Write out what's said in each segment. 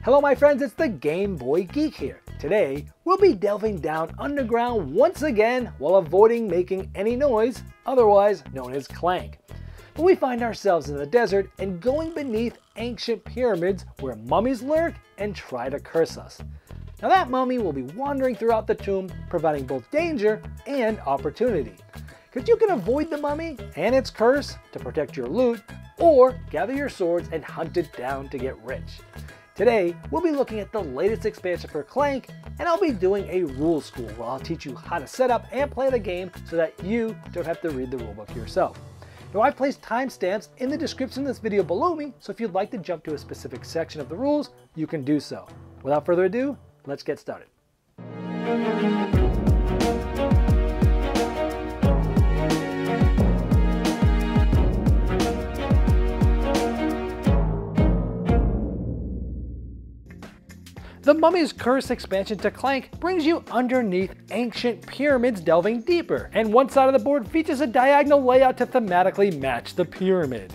Hello my friends, it's the Game Boy Geek here. Today, we'll be delving down underground once again while avoiding making any noise, otherwise known as Clank. But we find ourselves in the desert and going beneath ancient pyramids where mummies lurk and try to curse us. Now that mummy will be wandering throughout the tomb, providing both danger and opportunity. Because you can avoid the mummy and its curse to protect your loot, or gather your swords and hunt it down to get rich. Today, we'll be looking at the latest expansion for Clank, and I'll be doing a rule school where I'll teach you how to set up and play the game so that you don't have to read the rulebook yourself. Now I've placed timestamps in the description of this video below me, so if you'd like to jump to a specific section of the rules, you can do so. Without further ado, let's get started. The Mummy's Curse expansion to Clank brings you underneath ancient pyramids delving deeper, and one side of the board features a diagonal layout to thematically match the pyramid.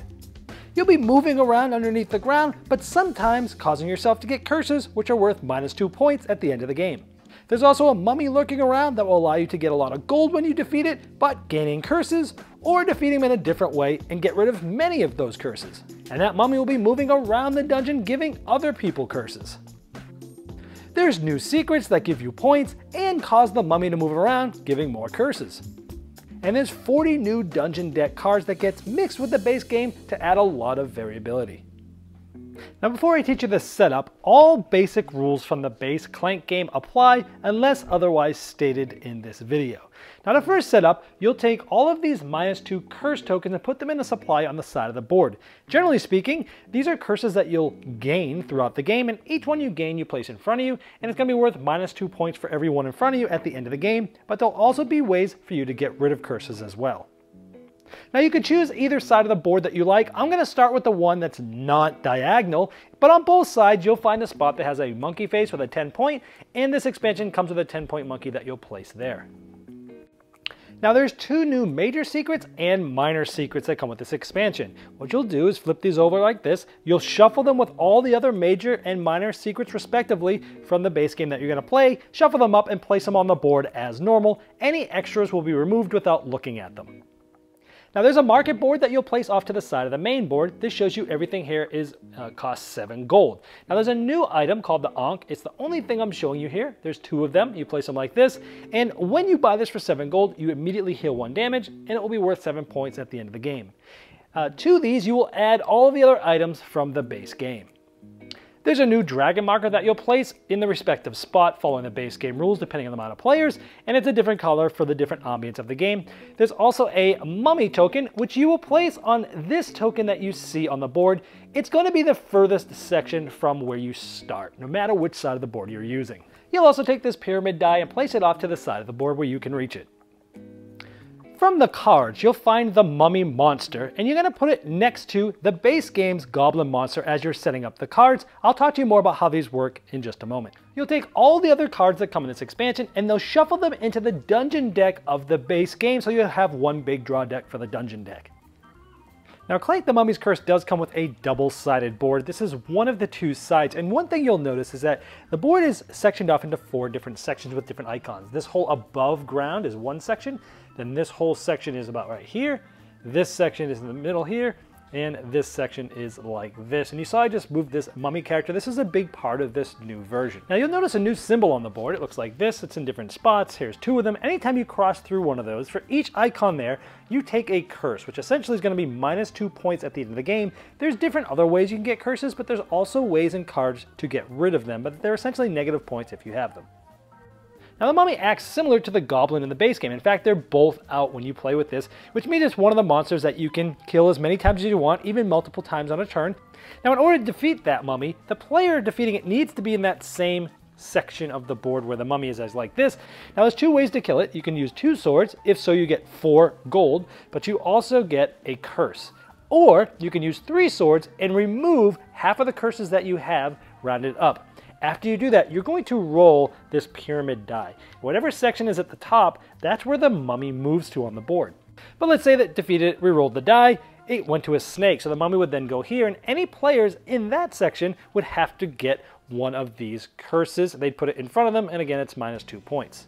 You'll be moving around underneath the ground, but sometimes causing yourself to get curses which are worth -2 points at the end of the game. There's also a mummy lurking around that will allow you to get a lot of gold when you defeat it, but gaining curses, or defeating them in a different way and get rid of many of those curses. And that mummy will be moving around the dungeon giving other people curses. There's new secrets that give you points and cause the mummy to move around, giving more curses. And there's 40 new dungeon deck cards that gets mixed with the base game to add a lot of variability. Now before I teach you the setup, all basic rules from the base Clank game apply unless otherwise stated in this video. Now to first setup, you'll take all of these -2 curse tokens and put them in a supply on the side of the board. Generally speaking, these are curses that you'll gain throughout the game, and each one you gain you place in front of you, and it's going to be worth -2 points for every one in front of you at the end of the game, but there'll also be ways for you to get rid of curses as well. Now you can choose either side of the board that you like. I'm going to start with the one that's not diagonal, but on both sides you'll find a spot that has a monkey face with a 10 point, and this expansion comes with a 10-point monkey that you'll place there. Now there's 2 new major secrets and minor secrets that come with this expansion. What you'll do is flip these over like this. You'll shuffle them with all the other major and minor secrets respectively from the base game that you're going to play, shuffle them up and place them on the board as normal. Any extras will be removed without looking at them. Now there's a market board that you'll place off to the side of the main board. This shows you everything here costs 7 gold. Now there's a new item called the Ankh. It's the only thing I'm showing you here. There's 2 of them. You place them like this, and when you buy this for 7 gold, you immediately heal 1 damage, and it will be worth 7 points at the end of the game. To these, you will add all of the other items from the base game. There's a new dragon marker that you'll place in the respective spot following the base game rules depending on the amount of players, and it's a different color for the different ambience of the game. There's also a mummy token which you will place on this token that you see on the board. It's going to be the furthest section from where you start, no matter which side of the board you're using. You'll also take this pyramid die and place it off to the side of the board where you can reach it. From the cards, you'll find the mummy monster, and you're going to put it next to the base game's goblin monster as you're setting up the cards. I'll talk to you more about how these work in just a moment. You'll take all the other cards that come in this expansion, and they'll shuffle them into the dungeon deck of the base game, so you'll have one big draw deck for the dungeon deck. Now Clank the Mummy's Curse does come with a double-sided board. This is one of the 2 sides, and one thing you'll notice is that the board is sectioned off into 4 different sections with different icons. This whole above ground is one section, then this whole section is about right here, this section is in the middle here, and this section is like this. And you saw I just moved this mummy character. This is a big part of this new version. Now you'll notice a new symbol on the board. It looks like this. It's in different spots. Here's 2 of them. Anytime you cross through one of those, for each icon there, you take a curse, which essentially is going to be -2 points at the end of the game. There's different other ways you can get curses, but there's also ways in cards to get rid of them, but they're essentially negative points if you have them. Now the mummy acts similar to the goblin in the base game. In fact, they're both out when you play with this, which means it's one of the monsters that you can kill as many times as you want, even multiple times on a turn. Now in order to defeat that mummy, the player defeating it needs to be in that same section of the board where the mummy is, as like this. Now there's 2 ways to kill it. You can use 2 swords, if so you get 4 gold, but you also get a curse. Or you can use 3 swords and remove half of the curses that you have rounded up. After you do that, you're going to roll this pyramid die. Whatever section is at the top, that's where the mummy moves to on the board. But let's say that defeated it, re-rolled the die, it went to a snake, so the mummy would then go here, and any players in that section would have to get one of these curses. They'd put it in front of them, and again, it's -2 points.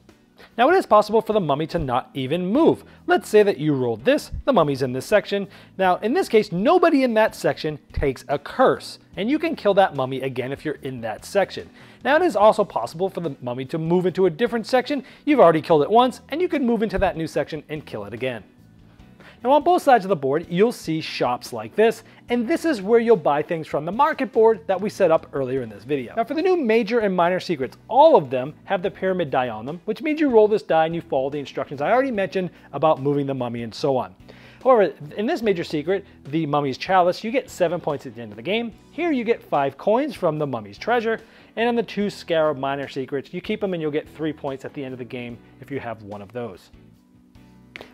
Now it is possible for the mummy to not even move. Let's say that you rolled this, the mummy's in this section. Now in this case, nobody in that section takes a curse, and you can kill that mummy again if you're in that section. Now it is also possible for the mummy to move into a different section. You've already killed it once, and you can move into that new section and kill it again. Now on both sides of the board, you'll see shops like this, and this is where you'll buy things from the market board that we set up earlier in this video. Now for the new major and minor secrets, all of them have the pyramid die on them, which means you roll this die and you follow the instructions I already mentioned about moving the mummy and so on. However, in this major secret, the mummy's chalice, you get 7 points at the end of the game. Here you get 5 coins from the mummy's treasure, and in the 2 scarab minor secrets, you keep them and you'll get 3 points at the end of the game if you have one of those.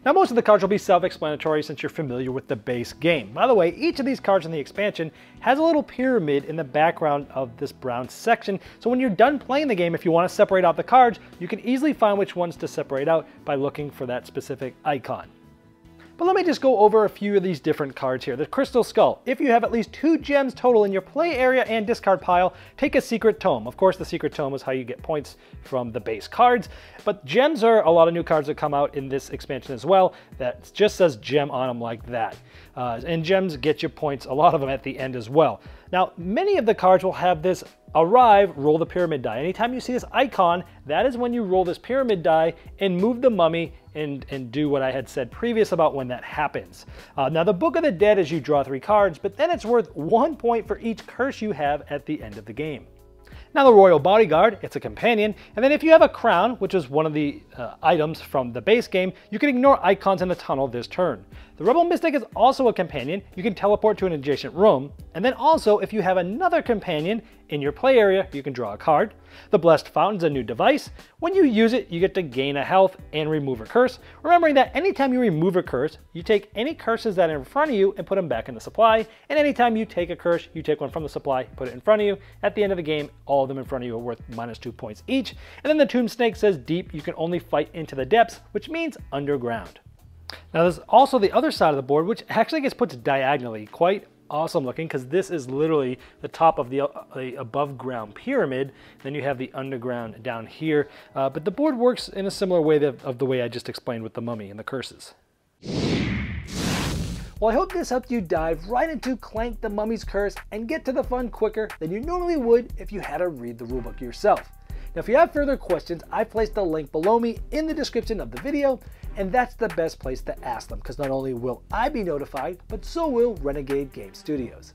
Now most of the cards will be self-explanatory since you're familiar with the base game. By the way, each of these cards in the expansion has a little pyramid in the background of this brown section, so when you're done playing the game, if you want to separate out the cards, you can easily find which ones to separate out by looking for that specific icon. But let me just go over a few of these different cards here. The Crystal Skull. If you have at least 2 gems total in your play area and discard pile, take a Secret Tome. Of course, the Secret Tome is how you get points from the base cards, but gems are a lot of new cards that come out in this expansion as well that just says gem on them like that. And gems get you points, a lot of them at the end as well. Now, many of the cards will have this arrive, roll the pyramid die. Anytime you see this icon, that is when you roll this pyramid die and move the mummy and do what I had said previous about when that happens. Now the Book of the Dead is you draw 3 cards, but then it's worth 1 point for each curse you have at the end of the game. Now the Royal Bodyguard, it's a companion, and then if you have a crown, which is one of the items from the base game, you can ignore icons in the tunnel this turn. The Rebel Mystic is also a companion. You can teleport to an adjacent room, and then also if you have another companion in your play area, you can draw a card. The Blessed Fountain's a new device. When you use it, you get to gain a health and remove a curse. Remembering that anytime you remove a curse, you take any curses that are in front of you and put them back in the supply, and anytime you take a curse, you take one from the supply, put it in front of you. At the end of the game, all of them in front of you are worth -2 points each. And then the Tomb Snake says deep, you can only fight into the depths, which means underground. Now there's also the other side of the board, which actually gets put diagonally. Quite awesome looking, because this is literally the top of the above ground pyramid. Then you have the underground down here. But the board works in a similar way of the way I just explained with the mummy and the curses. Well, I hope this helped you dive right into Clank the Mummy's Curse and get to the fun quicker than you normally would if you had to read the rulebook yourself. Now, if you have further questions, I've placed a link below me in the description of the video, and that's the best place to ask them, because not only will I be notified, but so will Renegade Game Studios.